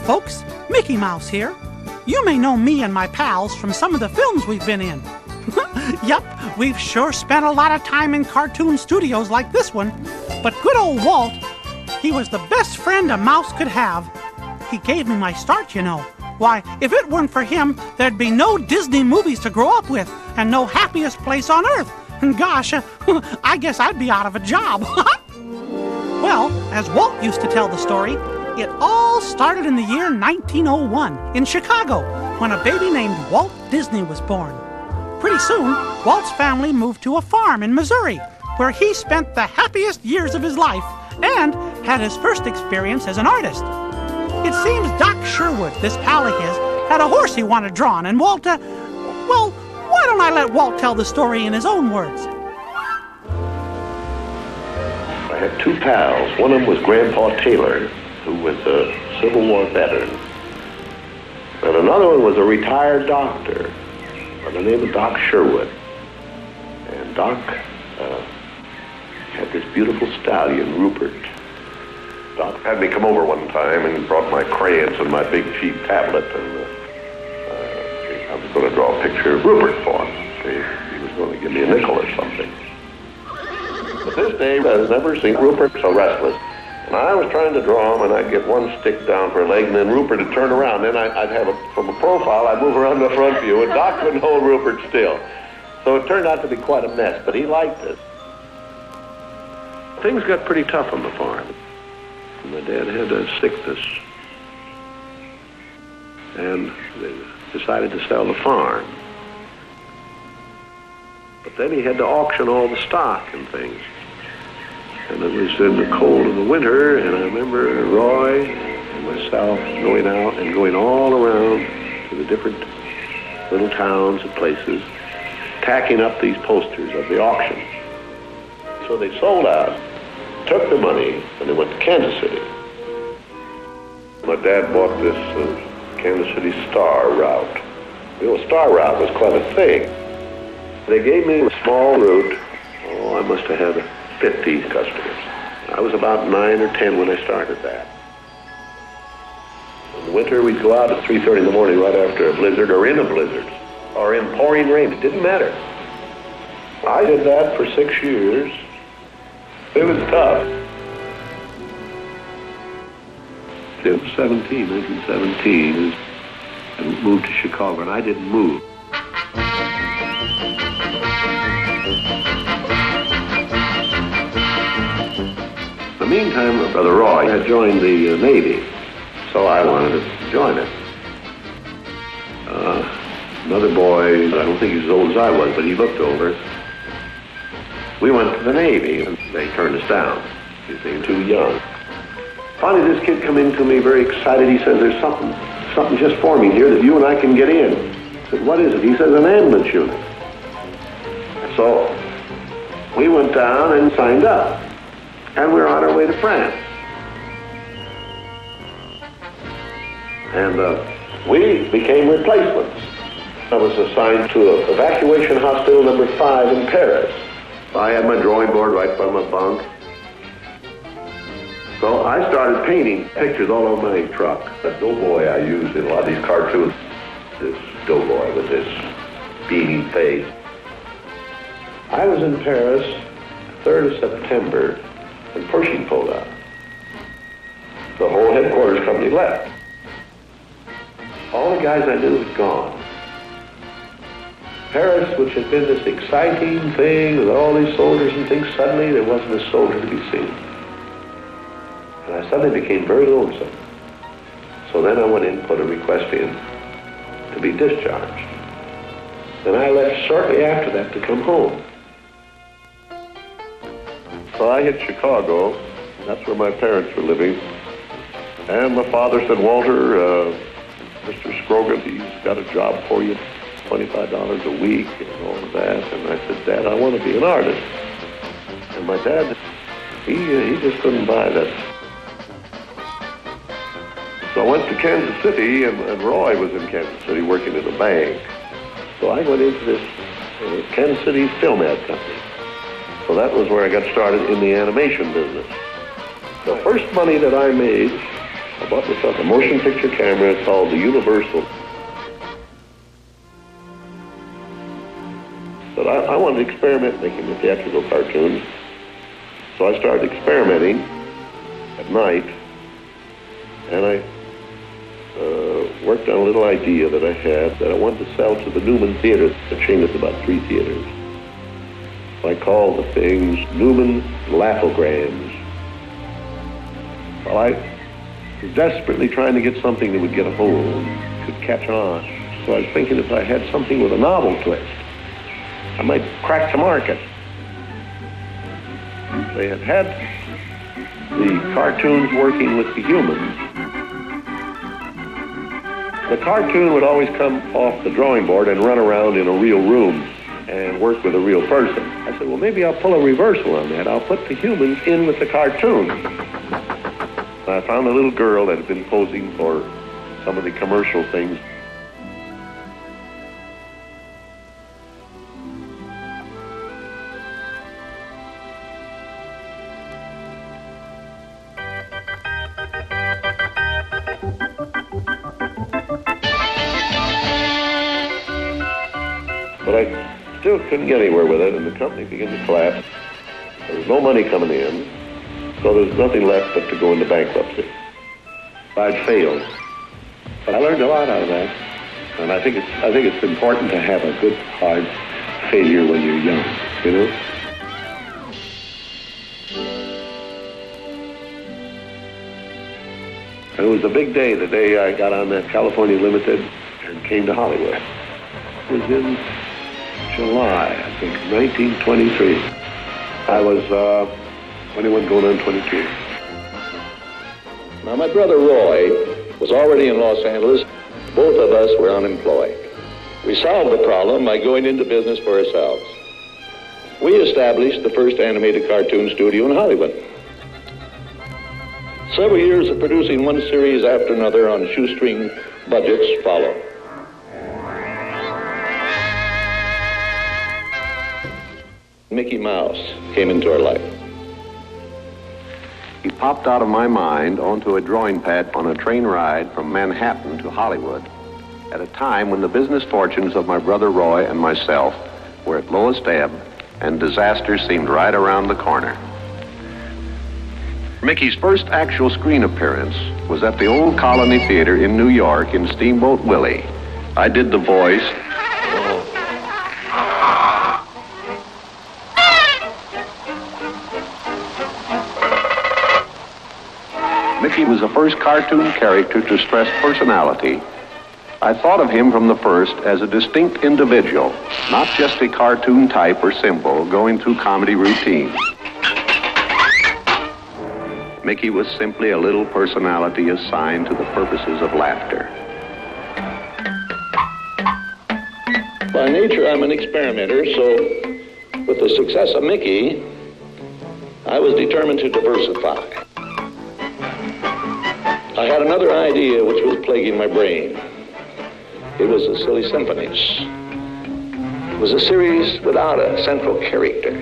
folks, Mickey Mouse here. You may know me and my pals from some of the films we've been in. Yup, we've sure spent a lot of time in cartoon studios like this one. But good old Walt, he was the best friend a mouse could have. He gave me my start, you know. Why, if it weren't for him, there'd be no Disney movies to grow up with and no happiest place on earth. Gosh, I guess I'd be out of a job. Well, as Walt used to tell the story, it all started in the year 1901 in Chicago when a baby named Walt Disney was born. Pretty soon, Walt's family moved to a farm in Missouri where he spent the happiest years of his life and had his first experience as an artist. It seems Doc Sherwood, this pal of his, had a horse he wanted drawn, and Walt, well, why don't I let Walt tell the story in his own words? I had two pals. One of them was Grandpa Taylor, who was a Civil War veteran. And another one was a retired doctor by the name of Doc Sherwood. And Doc had this beautiful stallion, Rupert. Doc had me come over one time and brought my crayons and my big cheap tablet, and I was going to draw a picture of Rupert for him. He was going to give me a nickel or something. But this day, I've never seen Rupert so restless. And I was trying to draw him, and I'd get one stick down for a leg, and then Rupert would turn around. Then I'd have from a profile, I'd move around the front view, and Doc couldn't hold Rupert still. So it turned out to be quite a mess, but he liked it. Things got pretty tough on the farm. My dad had a sickness, and they decided to sell the farm. But then he had to auction all the stock and things. And it was in the cold of the winter, and I remember Roy and myself going out and going all around to the different little towns and places, tacking up these posters of the auction. So they sold out, took the money, and they went to Kansas City. My dad bought this Kansas City Star route. The old Star route was quite a thing. They gave me a small route. Oh, I must have had 50 customers. I was about 9 or 10 when I started that. In the winter, we'd go out at 3:30 in the morning right after a blizzard, or in a blizzard, or in pouring rain. It didn't matter. I did that for 6 years. It was tough. In 1917, I moved to Chicago, and I didn't move. In the meantime, Brother Roy had joined the Navy, so I wanted to join it. Another boy, I don't think he's as old as I was, but he looked over. We went to the Navy, and they turned us down. He seemed too young. Finally, this kid come in to me very excited. He says, there's something just forming here that you and I can get in. I said, what is it? He says, an ambulance unit. So we went down and signed up. And we were on our way to France. And we became replacements. I was assigned to evacuation hospital number 5 in Paris. I had my drawing board right by my bunk. So I started painting pictures all over my truck. That doughboy I used in a lot of these cartoons, this doughboy with this beaming face. I was in Paris, 3rd of September, and Pershing pulled out. The whole headquarters company left. All the guys I knew had gone. Paris, which had been this exciting thing with all these soldiers and things, suddenly there wasn't a soldier to be seen. And I suddenly became very lonesome. So then I went in and put a request in to be discharged. And I left shortly after that to come home. So I hit Chicago. That's where my parents were living. And my father said, Walter, Mr. Scrogan, he's got a job for you, $25 a week and all of that. And I said, Dad, I want to be an artist. And my dad, he just couldn't buy that. So I went to Kansas City, and Roy was in Kansas City working at a bank. So I went into this Kansas City film ad company. So that was where I got started in the animation business. The first money that I made I bought myself a motion picture camera called the Universal. But I wanted to experiment making the theatrical cartoons. So I started experimenting at night, and I worked on a little idea that I had that I wanted to sell to the Newman Theater, a chain of about 3 theaters. I called the things Newman Laugh-O-Grams. Well, I was desperately trying to get something that would get a hold, could catch on. So I was thinking if I had something with a novel twist, I might crack the market. They had the cartoons working with the humans. The cartoon would always come off the drawing board and run around in a real room and work with a real person. I said, well, maybe I'll pull a reversal on that. I'll put the humans in with the cartoon. I found a little girl that had been posing for some of the commercial things. But I still couldn't get anywhere with it, and the company began to collapse. There was no money coming in, so there was nothing left but to go into bankruptcy. I'd failed. But I learned a lot out of that. And I think it's important to have a good, hard failure when you're young, you know? And it was a big day, the day I got on that California Limited and came to Hollywood. It was in July, I think, 1923. I was 21 going on 22. Now, my brother Roy was already in Los Angeles. Both of us were unemployed. We solved the problem by going into business for ourselves. We established the first animated cartoon studio in Hollywood. Several years of producing one series after another on shoestring budgets followed. Mickey Mouse came into our life. He popped out of my mind onto a drawing pad on a train ride from Manhattan to Hollywood at a time when the business fortunes of my brother Roy and myself were at lowest ebb and disaster seemed right around the corner. Mickey's first actual screen appearance was at the Old Colony Theater in New York in Steamboat Willie. I did the voice. Mickey was the first cartoon character to stress personality. I thought of him from the first as a distinct individual, not just a cartoon type or symbol going through comedy routine. Mickey was simply a little personality assigned to the purposes of laughter. By nature, I'm an experimenter, so with the success of Mickey, I was determined to diversify. I had another idea which was plaguing my brain. It was the Silly Symphonies. It was a series without a central character.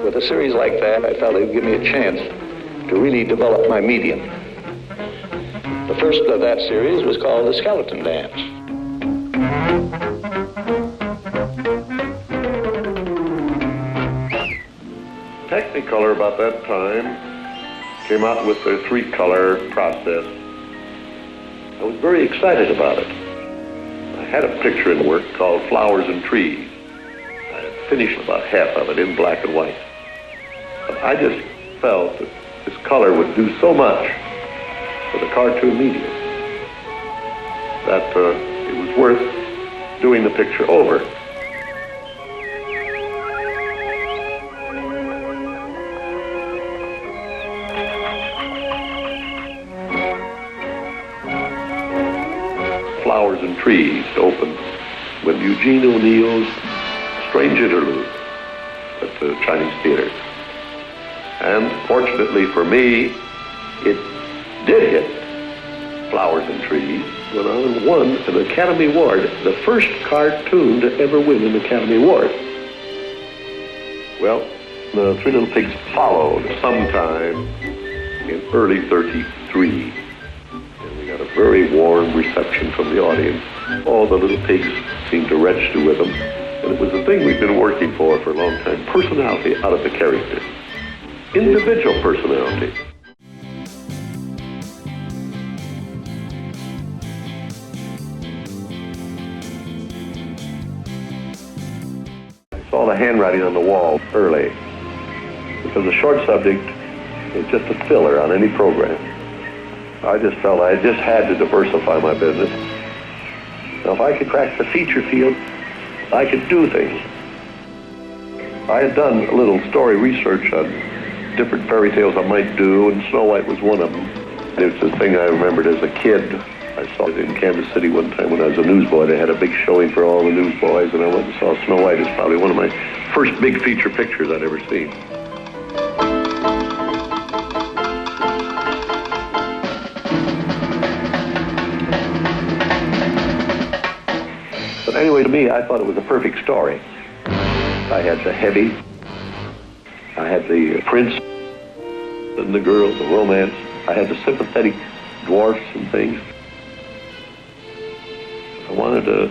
With a series like that, I felt it would give me a chance to really develop my medium. The first of that series was called The Skeleton Dance. Technicolor about that time came out with their 3-color process. I was very excited about it. I had a picture in work called Flowers and Trees. I had finished about half of it in black and white. But I just felt that this color would do so much for the cartoon medium that it was worth doing the picture over. Flowers and Trees opened with Eugene O'Neill's Strange Interlude at the Chinese Theater. And fortunately for me, it did hit Flowers and Trees. Went on and won an Academy Award, the first cartoon to ever win an Academy Award. Well, the Three Little Pigs followed sometime in early '33. very warm reception from the audience. All the little pigs seemed to register with them. And it was the thing we've been working for a long time. Personality out of the character. Individual personality. I saw the handwriting on the wall early. Because a short subject is just a filler on any program. I just felt I just had to diversify my business. Now, if I could crack the feature field, I could do things. I had done a little story research on different fairy tales I might do, and Snow White was one of them. It was a thing I remembered as a kid. I saw it in Kansas City one time when I was a newsboy. They had a big showing for all the newsboys, and I went and saw Snow White. It's probably one of my first big feature pictures I'd ever seen. But anyway, to me, I thought it was a perfect story. I had the heavy, I had the prince and the girl, the romance. I had the sympathetic dwarfs and things. I wanted to,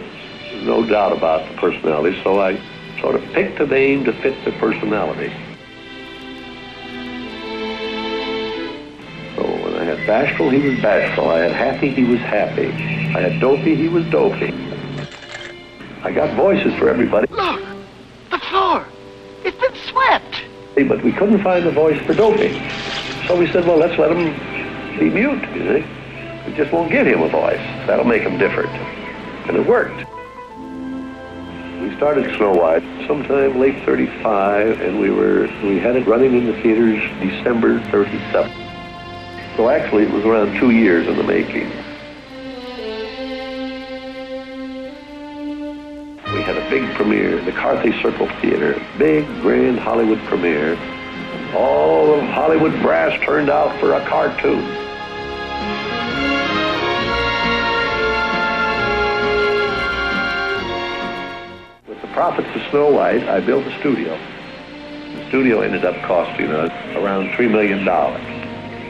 no doubt about the personality, so I sort of picked a name to fit the personality. So when I had bashful, he was bashful. I had happy, he was happy. I had dopey, he was dopey. I got voices for everybody. Look, the floor. It's been swept. But we couldn't find a voice for Dopey. So we said, well, let's let him be mute, you see. We just won't give him a voice. That'll make him different. And it worked. We started Snow White sometime late 35, and we had it running in the theaters December 37. So actually it was around 2 years in the making. We had a big premiere, the Carthay Circle Theater, big, grand Hollywood premiere. All of Hollywood brass turned out for a cartoon. With the profits of Snow White, I built a studio. The studio ended up costing us around $3 million.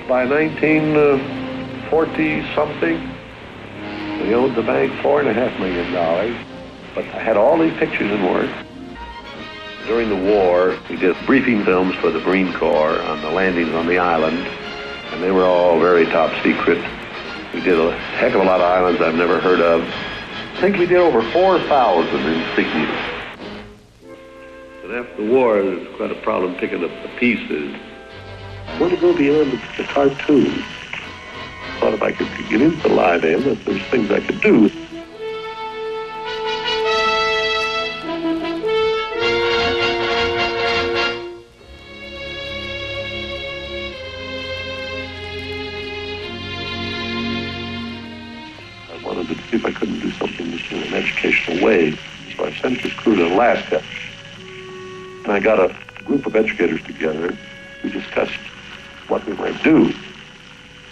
By 1940-something, we owed the bank $4.5 million. But I had all these pictures in work. During the war, we did briefing films for the Marine Corps on the landings on the island, and they were all very top secret. We did a heck of a lot of islands I've never heard of. I think we did over 4,000 insignias. And after the war, there was quite a problem picking up the pieces. I want to go beyond the cartoon. I thought if I could get into the live end, that there's things I could do. See if I couldn't do something in an educational way. So I sent this crew to Alaska. And I got a group of educators together. We discussed what we might do.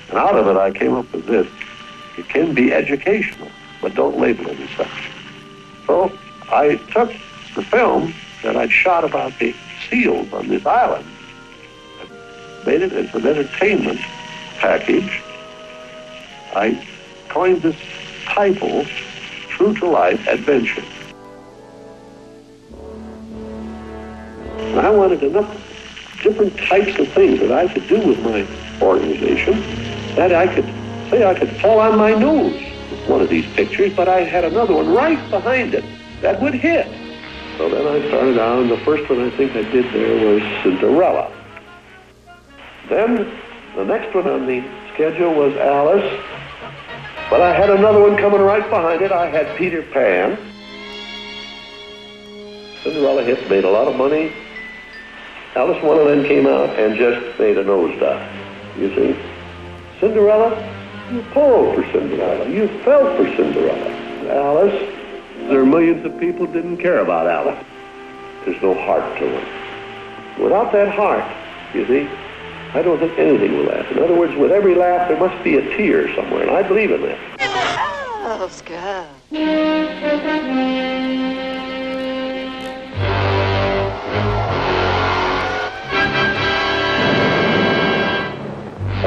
And out of it, I came up with this. It can be educational, but don't label it as such. So I took the film that I'd shot about the seals on this island and made it as an entertainment package. I coined this title, True to Life Adventure. And I wanted enough different types of things that I could do with my organization that I could fall on my nose with one of these pictures, but I had another one right behind it that would hit. So then I started out, and the first one I think I did there was Cinderella. Then the next one on the schedule was Alice. But I had another one coming right behind it. I had Peter Pan. Cinderella hit, made a lot of money. Alice, one of them came out and just made a nosedive. You see? Cinderella, you pulled for Cinderella. You felt for Cinderella. Alice, there are millions of people who didn't care about Alice. There's no heart to it. Without that heart, you see, I don't think anything will last. In other words, with every laugh, there must be a tear somewhere, and I believe in that. Oh, Scott.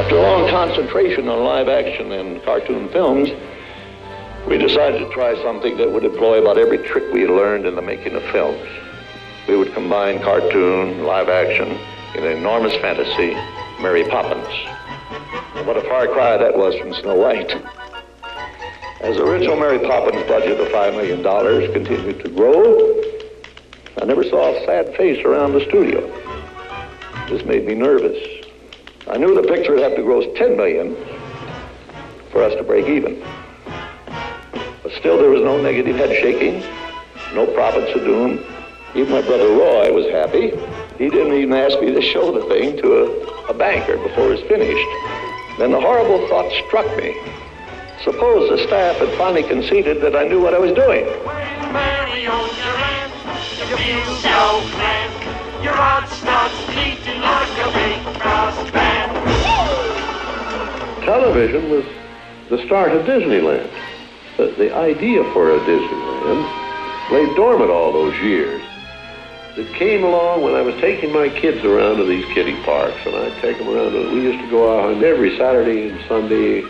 After a long concentration on live action and cartoon films, we decided to try something that would employ about every trick we had learned in the making of films. We would combine cartoon, live action, in an enormous fantasy, Mary Poppins. And what a far cry that was from Snow White. As the original Mary Poppins budget of $5 million continued to grow, I never saw a sad face around the studio. This made me nervous. I knew the picture would have to gross $10 million for us to break even. But still, there was no negative head shaking, no profits to doom. Even my brother Roy was happy. He didn't even ask me to show the thing to a banker before it was finished. Then the horrible thought struck me. Suppose the staff had finally conceded that I knew what I was doing. When Mary owns your hand, you feel so grand. Your heart starts beating like a big brass band. Television was the start of Disneyland. The idea for a Disneyland lay dormant all those years. It came along when I was taking my kids around to these kiddie parks, and I'd take them around. We used to go out on every Saturday and Sunday,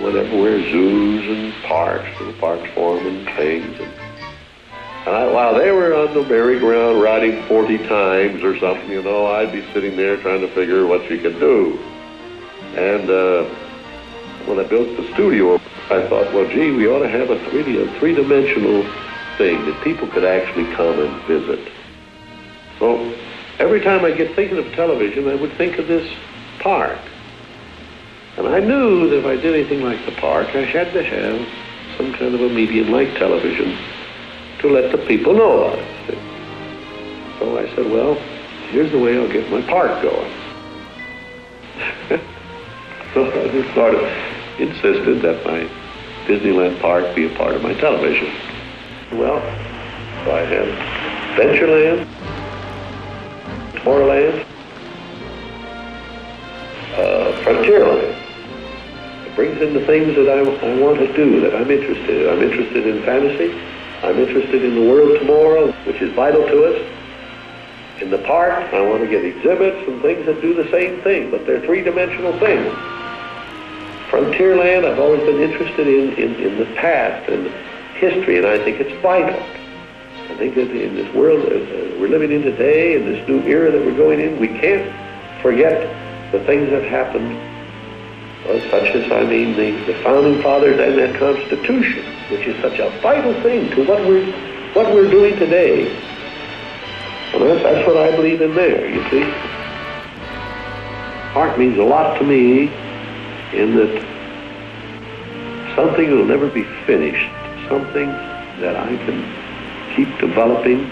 whenever zoos and parks, little parks for them and things. And while they were on the merry-go-round riding 40 times or something, you know, I'd be sitting there trying to figure what you could do. And when I built the studio, I thought, well, gee, we ought to have really a three-dimensional thing that people could actually come and visit. So every time I get thinking of television, I would think of this park. And I knew that if I did anything like the park, I had to have some kind of a medium like television to let the people know about it. So I said, well, here's the way I'll get my park going. So I just sort of insisted that my Disneyland park be a part of my television. Well, so I had Adventureland, Tomorrowland, Frontierland. It brings in the things that I want to do, that I'm interested in. I'm interested in fantasy. I'm interested in the world tomorrow, which is vital to us. In the park, I want to get exhibits and things that do the same thing, but they're three-dimensional things. Frontierland, I've always been interested in the past and history, and I think it's vital. I think that in this world we're living in today, in this new era that we're going in, we can't forget the things that happened, such as, the Founding Fathers and that Constitution, which is such a vital thing to what we're doing today. And that's what I believe in there, you see. Art means a lot to me in that something will never be finished, something that I can keep developing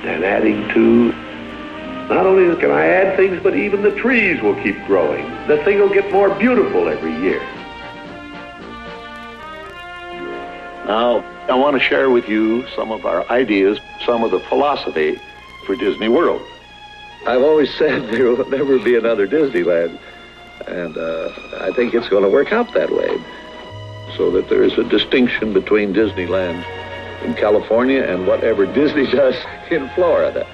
and adding to. Not only can I add things, but even the trees will keep growing. The thing will get more beautiful every year. Now, I want to share with you some of our ideas, some of the philosophy for Disney World. I've always said there will never be another Disneyland, and I think it's going to work out that way, so that there is a distinction between Disneyland in California and whatever Disney does in Florida.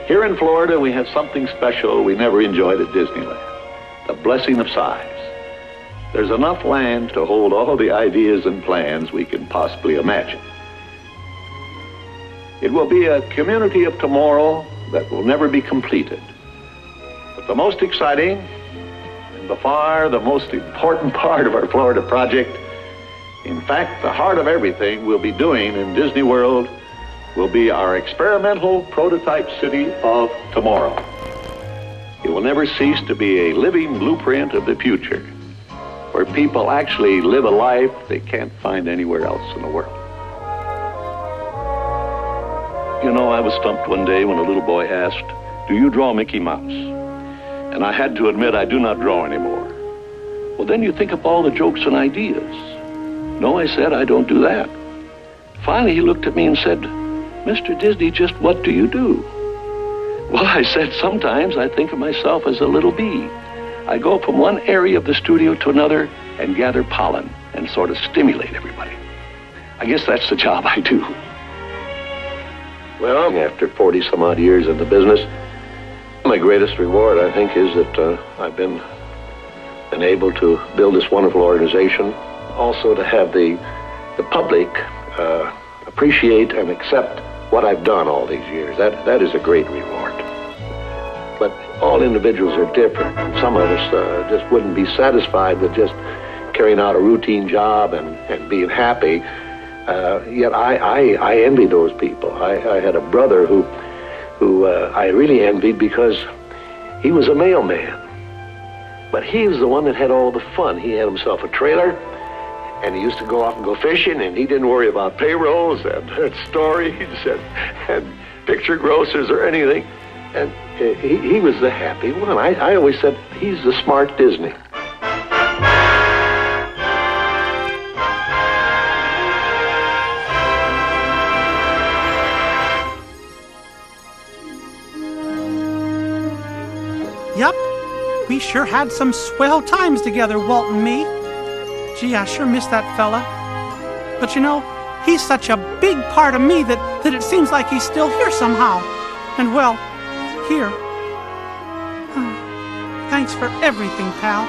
Here in Florida, we have something special we never enjoyed at Disneyland, the blessing of size. There's enough land to hold all the ideas and plans we can possibly imagine. It will be a community of tomorrow that will never be completed. But the most exciting, and by far the most important part of our Florida project, in fact, the heart of everything we'll be doing in Disney World, will be our experimental prototype city of tomorrow. It will never cease to be a living blueprint of the future, where people actually live a life they can't find anywhere else in the world. You know, I was stumped one day when a little boy asked, "Do you draw Mickey Mouse?" And I had to admit I do not draw anymore. Well, then you think of all the jokes and ideas. No, I said, I don't do that. Finally, he looked at me and said, "Mr. Disney, just what do you do?" Well, I said, sometimes I think of myself as a little bee. I go from one area of the studio to another and gather pollen and sort of stimulate everybody. I guess that's the job I do. Well, after 40 some odd years in the business, My greatest reward, I think, is that I've been able to build this wonderful organization. Also to have the public appreciate and accept what I've done all these years. That is a great reward. But all individuals are different. Some of us just wouldn't be satisfied with just carrying out a routine job and being happy. Yet I envy those people. I had a brother who I really envied because he was a mailman. But he was the one that had all the fun. He had himself a trailer, and he used to go off and go fishing, and he didn't worry about payrolls and stories and picture grocers or anything. And he was the happy one. I always said, he's the smart Disney. Yup, we sure had some swell times together, Walt and me. Gee, I sure miss that fella. But you know, he's such a big part of me that it seems like he's still here somehow. And well, here. Thanks for everything, pal.